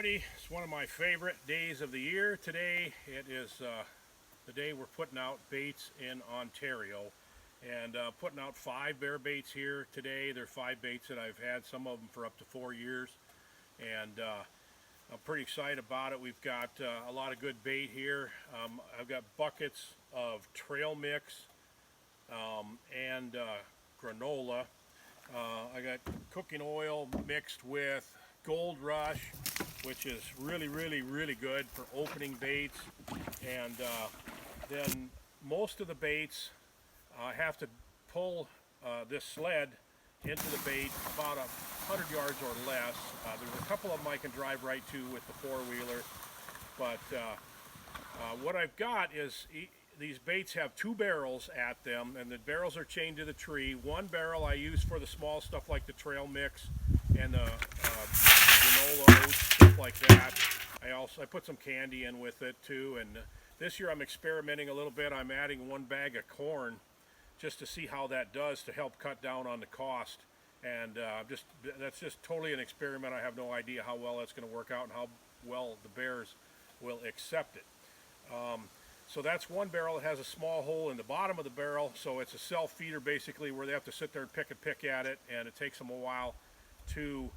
everybody. It's one of my favorite days of the year. Today it is the day we're putting out baits in Ontario, and putting out 5 bear baits here today. They're 5 baits that I've had, some of them for up to 4 years, and I'm pretty excited about it. We've got a lot of good bait here. I've got buckets of trail mix and granola. I got cooking oil mixed with Gold Rush, which is really good for opening baits. And then most of the baits I have to pull this sled into the bait about 100 yards or less. There's a couple of them I can drive right to with the four-wheeler, but what I've got is these baits have 2 barrels at them, and the barrels are chained to the tree. One barrel I use for the small stuff like the trail mix and the granola oats, stuff like that. I put some candy in with it too, and this year I'm experimenting a little bit. I'm adding 1 bag of corn just to see how that does to help cut down on the cost. And that's just totally an experiment. I have no idea how well that's going to work out and how well the bears will accept it. So that's 1 barrel. It has a small hole in the bottom of the barrel, so it's a self-feeder basically, where they have to sit there and pick at it, and it takes them a while to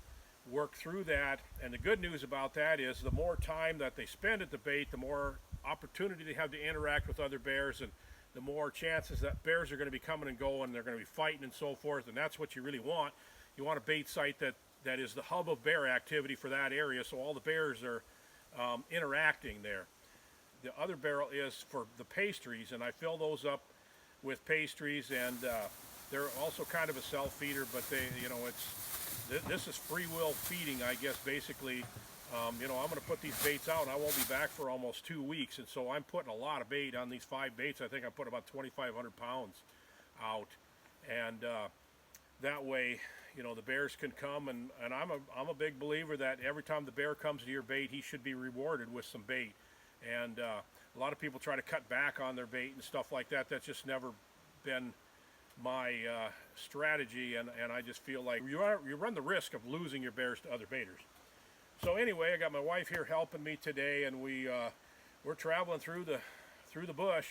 work through that. And the good news about that is the more time that they spend at the bait, the more opportunity they have to interact with other bears, and the more chances that bears are going to be coming and going, they're going to be fighting and so forth. And that's what you really want. You want a bait site that is the hub of bear activity for that area, so all the bears are interacting there. The other barrel is for the pastries, and I fill those up with pastries, and they're also kind of a self-feeder, but this is free will feeding, I guess, basically. I'm going to put these baits out, and I won't be back for almost 2 weeks, and so I'm putting a lot of bait on these 5 baits. I think I put about 2,500 pounds out, and that way, the bears can come, and I'm a big believer that every time the bear comes to your bait, he should be rewarded with some bait. And a lot of people try to cut back on their bait and stuff like that. That's just never been my strategy, and I just feel like you run the risk of losing your bears to other baiters. So anyway, I got my wife here helping me today, and we're traveling through the bush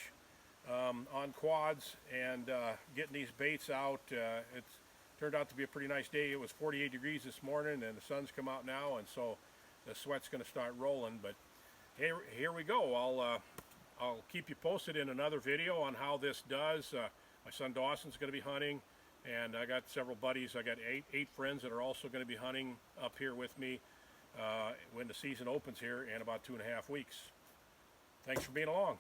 on quads and getting these baits out. It's turned out to be a pretty nice day. It was 48 degrees this morning, and the sun's come out now, and so the sweat's going to start rolling. But here we go. I'll keep you posted in another video on how this does. My son Dawson's going to be hunting, and I got several buddies. I got eight friends that are also going to be hunting up here with me when the season opens here in about 2.5 weeks. Thanks for being along.